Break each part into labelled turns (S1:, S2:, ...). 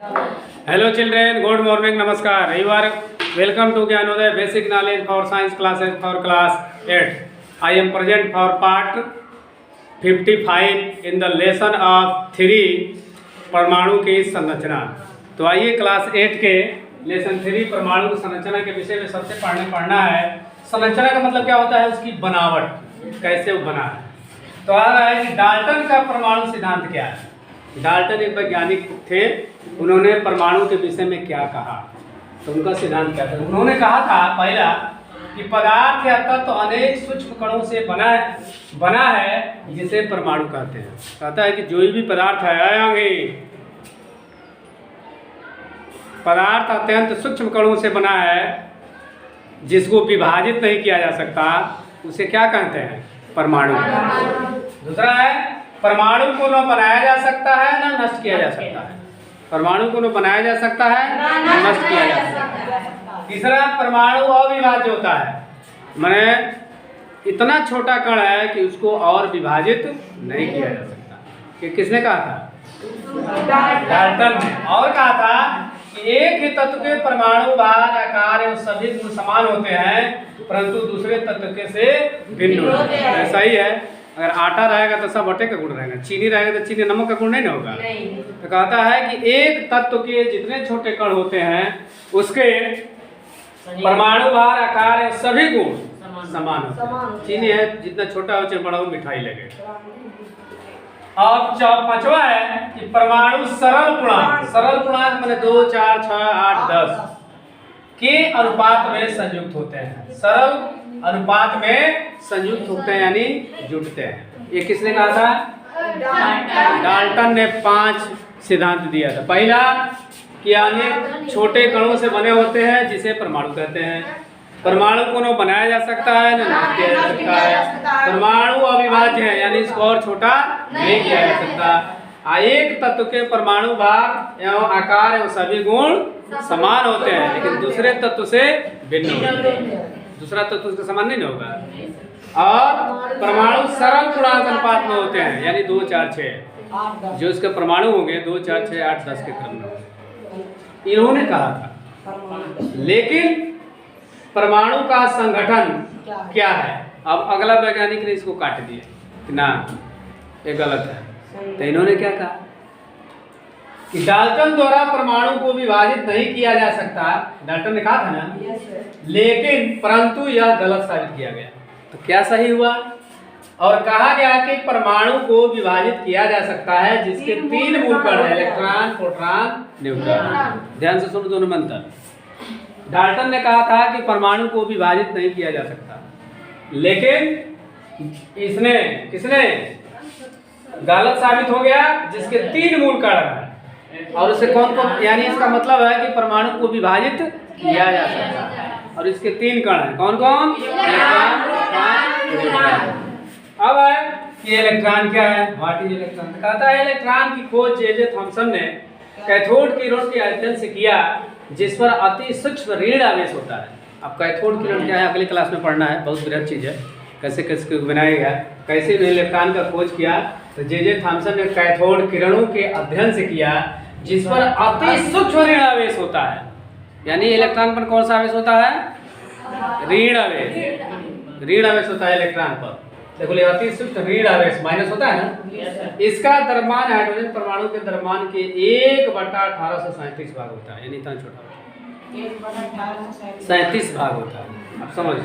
S1: Hello children, good morning, namaskar. You are welcome to Gyanodaya Basic Knowledge for Science classes for class 8. I am present for part 55 in the lesson of 3 परमाणु की संरचना। तो आइए class 8 के lesson 3 परमाणु की संरचना के विषय में सबसे पढ़ना है। संरचना का मतलब क्या होता है, उसकी बनावट, कैसे वो बना है। तो आ रहा है कि डाल्टन का परमाणु सिद्धांत क्या है। डाल्टन एक वैज्ञानिक थे, उन्होंने परमाणु के विषय में क्या कहा, तो उनका सिद्धांत क्या था। उन्होंने कहा था पहला कि पदार्थ या तत्व अनेक सूक्ष्म कणों से बना है जिसे परमाणु कहते हैं। कहता है कि जो भी पदार्थ है, पदार्थ अत्यंत सूक्ष्म कणों से बना है जिसको विभाजित नहीं किया जा सकता, उसे क्या कहते हैं, परमाणु। दूसरा है परमाणु को न बनाया जा सकता है न नष्ट किया जा सकता है। परमाणु को न बनाया जा सकता है न नष्ट किया जा सकता है। तीसरा परमाणु अविभाज्य होता है, माने इतना छोटा कण है कि उसको और विभाजित नहीं किया जा सकता। कि किसने कहा था, डाल्टन ने। और कहा था कि एक ही तत्व के परमाणु भार आकार एवं सभी गुण समान होते हैं परंतु दूसरे तत्व के से भिन्न होते हैं। ऐसा ही है, अगर आटा रहेगा तो सब आटे का गुण रहेगा, चीनी रहेगा तो चीनी नमक का गुण नहीं होगा। तो कहता है कि एक तत्व के जितने छोटे कण होते हैं उसके परमाणु भार आकार सभी गुण समान होते हैं। चीनी है जितना छोटा हो चाहे बड़ा हो, मिठाई लगे। और पांचवा है कि परमाणु सरल पूर्णांक मैंने 2, 4, 6, 8, 10 के अनुपात में संयुक्त होते हैं। सरल अनुपात में संयुक्त होते हैं यानी जुटते हैं। ये किसने कहा था, डाल्टन ने 5 सिद्धांत दिया था। पहला कि अनेक छोटे कणों से बने होते हैं जिसे परमाणु कहते हैं। परमाणु को न बनाया जा सकता है न नष्ट किया जा सकता है। परमाणु अविभाज्य है यानी इसको और छोटा नहीं किया जा सकता। एक तत्व के परमाणु भार एवं आकार एवं सभी गुण समान होते हैं लेकिन दूसरे तत्व से भिन्न होते हैं। दूसरा तत्व उसका समान नहीं होगा। और परमाणु सरल पूर्णांक अनुपात में होते हैं यानी 2, 4, 6 जो इसके परमाणु होंगे 2, 4, 6, 8, 10 के क्रम में इन्होंने कहा था। लेकिन परमाणु का संगठन क्या है, अब अगला वैज्ञानिक ने इसको काट दिया कि ना ये गलत है। तो इन्होंने क्या कहा कि डाल्टन द्वारा परमाणु को विभाजित नहीं किया जा सकता। डाल्टन ने कहा था ना, लेकिन परंतु यह गलत साबित किया गया। तो क्या सही हुआ, और कहा गया कि परमाणु को विभाजित किया जा सकता है जिसके 3 मूल कण हैं, इलेक्ट्रॉन, प्रोटॉन, न्यूट्रॉन। ध्यान से सुनो दोनों मंत्र। डाल्टन ने कहा था कि परमाणु को विभाजित नहीं किया जा सकता, लेकिन किसने गलत साबित हो गया जिसके 3 मूल कण हैं। और उसे कौन यानी इसका मतलब है कि परमाणु को विभाजित किया जा सकता है और इसके 3 कण हैं। कौन कौन, इलेक्ट्रॉन, प्रोटॉन, न्यूट्रॉन। अब है कि इलेक्ट्रॉन क्या है, व्हाट इज इलेक्ट्रॉन। कहता है इलेक्ट्रॉन की खोज जे थॉमसन ने कैथोड किरण के अध्ययन से किया जिस पर अति सूक्ष्म ऋण आवेश होता है। अब कैथोड किरण क्या है अगली क्लास में पढ़ना है, बहुत बृहद चीज है। कैसे कैसे बनाया गया, कैसे इलेक्ट्रॉन का खोज किया, तो जे थॉमसन ने कैथोड किरणों के अध्ययन से किया जिस पर अति सूक्ष्म ऋण आवेश होता है। यानी इलेक्ट्रॉन पर कौन सा आवेश होता है, ऋण आवेश होता है इलेक्ट्रॉन पर। देखो अति सूक्ष्म ऋण आवेश माइनस होता है ना, इसका द्रव्यमान हाइड्रोजन परमाणु के द्रव्यमान के 1/1837 भाग होता है, यानी इतना छोटा 37 भाग होता है। अब समझ।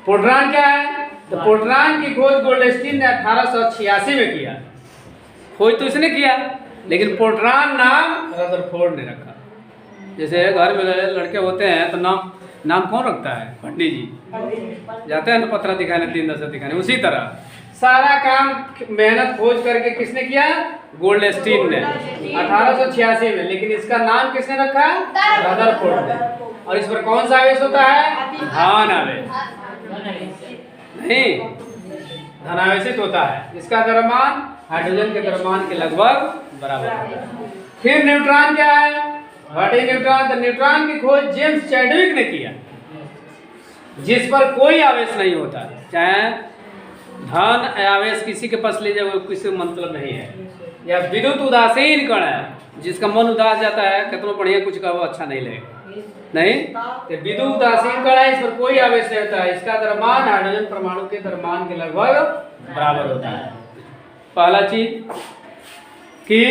S1: प्रोटॉन क्या है, तो प्रोटॉन की खोज गोल्डस्टीन ने 1886 में किया। खोज तो इसने किया लेकिन प्रोटॉन नाम रदरफोर्ड ने रखा। जैसे घर में लड़के होते हैं तो नाम कौन रखता है, पंडित जी जाते हैं तो पत्रा दिखाने, 3 दशा दिखाने। उसी तरह सारा काम मेहनत खोज करके किसने किया, गोल्डस्टीन ने 1886 में। लेकिन इसका नाम किसने रखा, रदरफोर्ड ने। और इस पर कौन सा आवेश होता है, धन आवेश, नहीं धनावेशित होता है। इसका द्रव्यमान हाइड्रोजन के द्रव्यमान के लगभग बराबर होता है। फिर न्यूट्रॉन क्या है, व्हाट इज न्यूट्रॉन। तो न्यूट्रॉन की खोज जेम्स चैडविक ने किया जिस पर कोई आवेश नहीं होता, चाहे धन आवेश किसी के पास ले जाए, किसी को मतलब नहीं है। या विद्युत उदासीन कण है, जिसका मन उदास जाता है, कितना बढ़िया कुछ का वो अच्छा नहीं लगेगा, नहीं। तो विद्युत उदासीन कण है, इस पर कोई आवेश नहीं होता है, इसका द्रव्यमान हाइड्रोजन परमाणु के द्रव्यमान के लगभग बराबर होता है। पहला चीज कि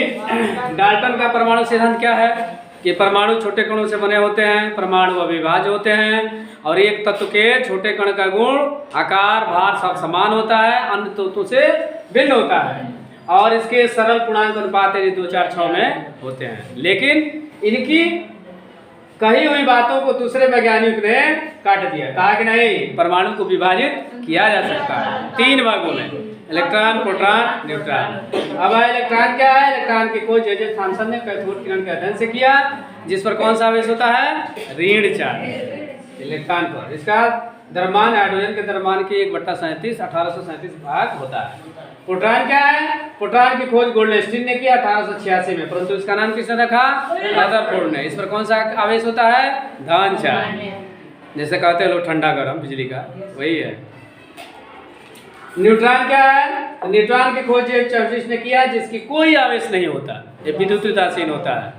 S1: डाल्टन का परमाणु सिद्धांत क्या है कि परमाणु छोटे कणों से बने होते हैं, परमाणु अविभाज्य होते हैं और एक तत्व के छोटे कण का गुण आकार भार सब समान होता है, अन्य तत्वों से भिन्न होता है और इसके सरल पूर्णांक अनुपात 2, 4, 6 में होते हैं। लेकिन इनकी कही हुई बातों को दूसरे वैज्ञानिक ने काट दिया, कहा कि नहीं, परमाणु को विभाजित किया जा सकता है 3 भागों में, इलेक्ट्रॉन, प्रोटॉन, न्यूट्रॉन। अब इलेक्ट्रॉन क्या है? इलेक्ट्रॉन की खोज जे थॉमसन ने कैथोड किरण के अध्ययन से किया, जिस पर कौन सा आवेश होता है? ऋण चार्ज इलेक्ट्रॉन पर। इसका द्रव्यमान हाइड्रोजन के द्रव्यमान की 1/37 1837 भाग होता है। प्रोटॉन क्या है? प्रोटॉन की खोज गोल्डस्टीन ने किया 1886 में, परंतु इसका नाम किसने रखा? रदरफोर्ड ने। इस पर कौन सा आवेश होता है? धन चार्ज। जैसे कहते हैं लोग ठंडा गरम बिजली का, वही है। न्यूट्रॉन क्या है? न्यूट्रॉन की खोज चर्चिस ने किया, जिसकी कोई आवेश नहीं होता, ये विद्युत उदासीन होता है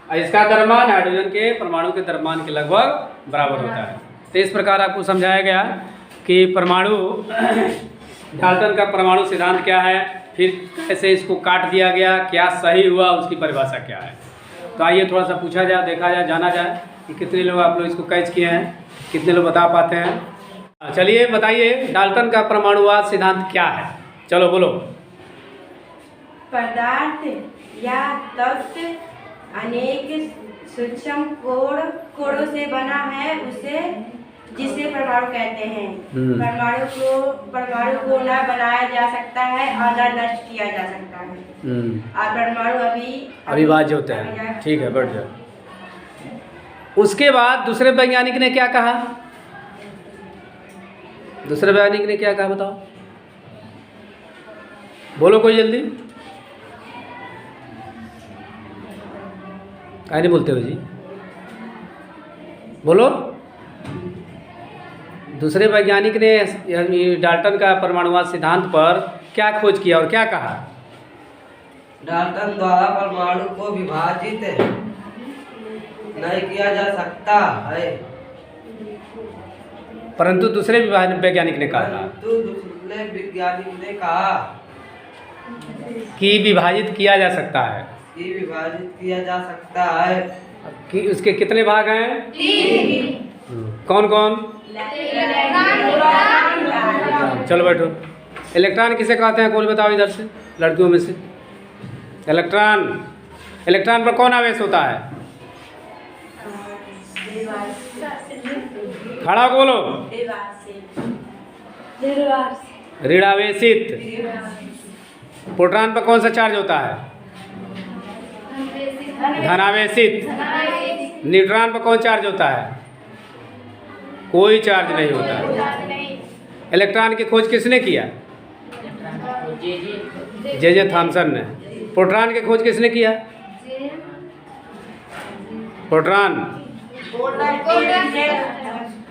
S1: और इसका द्रव्यमान हाइड्रोजन के परमाणु के द्रव्यमान के लगभग बराबर होता है। तो इस प्रकार आपको समझाया गया कि परमाणु डाल्टन का परमाणु सिद्धांत क्या है, फिर कैसे इसको काट दिया गया, क्या सही हुआ, उसकी परिभाषा क्या है। तो आइए थोड़ा सा पूछा जाए, देखा जाए, जाना जाए कि कितने लोग आप लोग इसको कैच किए हैं, कितने लोग बता पाते हैं। चलिए बताइए, डाल्टन का परमाणुवाद सिद्धांत क्या है? चलो बोलो।
S2: पदार्थ या तत्व अनेक सूक्ष्म कोणों से बना है, उसे जिसे परमाणु कहते हैं। परमाणु को न बनाया जा सकता है और न नष्ट किया जा सकता है और परमाणु
S1: अविभाज्य होता है। ठीक है, बढ़ जाओ। उसके बाद दूसरे वैज्ञानिक ने क्या कहा? दूसरे वैज्ञानिक ने क्या कहा बताओ, बोलो कोई जल्दी। क्या नहीं बोलते हो जी, बोलो। दूसरे वैज्ञानिक ने डाल्टन का परमाणुवाद सिद्धांत पर क्या खोज किया और क्या कहा?
S3: डाल्टन द्वारा परमाणु को विभाजित नहीं किया जा सकता है,
S1: परंतु दूसरे वैज्ञानिक ने कहा कि विभाजित किया जा सकता है,
S3: कि विभाजित किया जा सकता है।
S1: कि उसके कितने भाग हैं? 3। कौन कौन? चलो बैठो। इलेक्ट्रॉन किसे कहते हैं? कौन बताओ इधर से, लड़कियों में से। इलेक्ट्रॉन पर कौन आवेश होता है? खड़ा बोलो। ऋणावेशित। प्रोटॉन पर कौन सा चार्ज होता है? धनावेशित। न्यूट्रॉन पर कौन चार्ज होता है? कोई चार्ज नहीं होता। इलेक्ट्रॉन की खोज किसने किया? जे थॉमसन ने। प्रोटॉन की खोज किसने किया? प्रोटॉन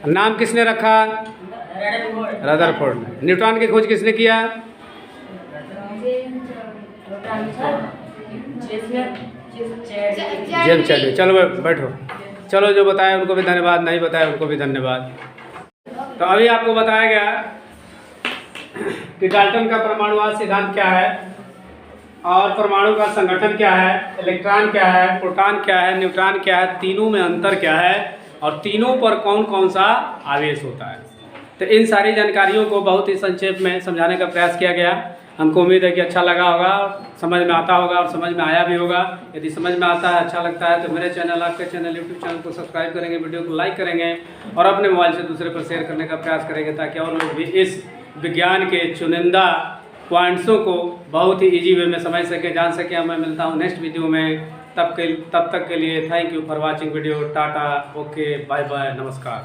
S1: नाम किसने रखा? रदरफोर्ड ने। न्यूट्रॉन की खोज किसने किया? James Chadwick. चलो बैठो। चलो, जो बताया उनको भी धन्यवाद, नहीं बताया उनको भी धन्यवाद। तो अभी आपको बताया गया कि डाल्टन का परमाणुवाद सिद्धांत क्या है और परमाणु का संगठन क्या है, इलेक्ट्रॉन क्या है, प्रोटॉन क्या है, न्यूट्रॉन क्या है, तीनों में अंतर क्या है और तीनों पर कौन कौन सा आवेश होता है। तो इन सारी जानकारियों को बहुत ही संक्षेप में समझाने का प्रयास किया गया। हमको उम्मीद है कि अच्छा लगा होगा, समझ में आता होगा और समझ में आया भी होगा। यदि समझ में आता है, अच्छा लगता है, तो मेरे चैनल, आपके चैनल, यूट्यूब चैनल को सब्सक्राइब करेंगे, वीडियो को लाइक करेंगे और अपने मोबाइल से दूसरे पर शेयर करने का प्रयास करेंगे, ताकि और लोग भी इस विज्ञान के चुनिंदा पॉइंट्सों को बहुत ही ईजी वे में समझ सके, जान सके। मैं मिलता हूँ नेक्स्ट वीडियो में। तब तक के लिए thank you for watching video. Tata, okay, bye bye, नमस्कार।